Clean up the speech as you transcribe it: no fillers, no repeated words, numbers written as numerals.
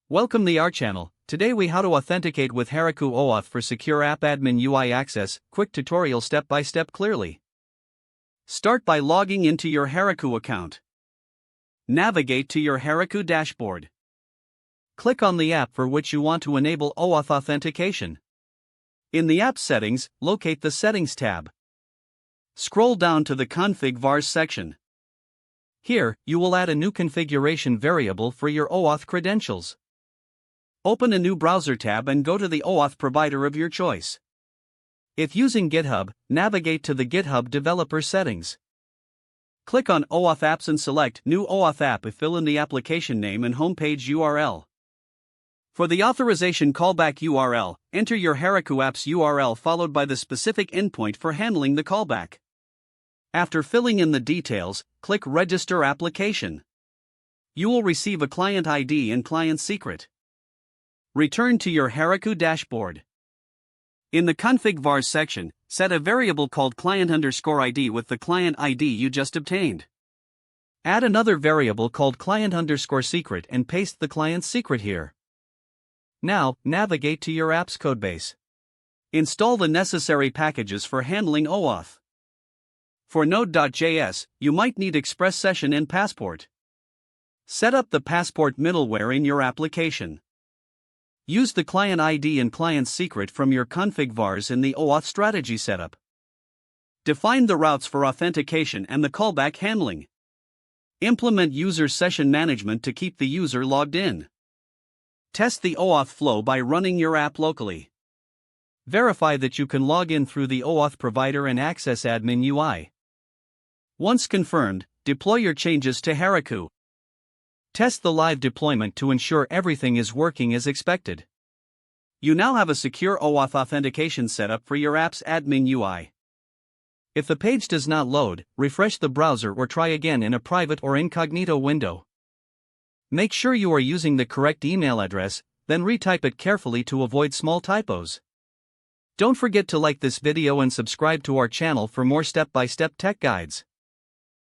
Welcome to our channel. Today we how to authenticate with Heroku OAuth for secure app admin UI access. Quick tutorial step by step clearly. Start by logging into your Heroku account. Navigate to your Heroku dashboard. Click on the app for which you want to enable OAuth authentication. In the app settings, locate the Settings tab. Scroll down to the Config vars section. Here, you will add a new configuration variable for your OAuth credentials. Open a new browser tab and go to the OAuth provider of your choice. If using GitHub, navigate to the GitHub developer settings. Click on OAuth Apps and select New OAuth App. Fill in the application name and homepage URL. For the authorization callback URL, enter your Heroku Apps URL followed by the specific endpoint for handling the callback. After filling in the details, click Register Application. You will receive a client ID and client secret. Return to your Heroku dashboard. In the Config vars section, set a variable called client_ID with the client ID you just obtained. Add another variable called client_secret and paste the client's secret here. Now, navigate to your app's codebase. Install the necessary packages for handling OAuth. For Node.js, you might need Express Session and Passport. Set up the Passport middleware in your application. Use the client ID and client secret from your config vars in the OAuth strategy setup. Define the routes for authentication and the callback handling. Implement user session management to keep the user logged in. Test the OAuth flow by running your app locally. Verify that you can log in through the OAuth provider and access admin UI. Once confirmed, deploy your changes to Heroku. Test the live deployment to ensure everything is working as expected. You now have a secure OAuth authentication setup for your app's admin UI. If the page does not load, refresh the browser or try again in a private or incognito window. Make sure you are using the correct email address, then retype it carefully to avoid small typos. Don't forget to like this video and subscribe to our channel for more step-by-step tech guides.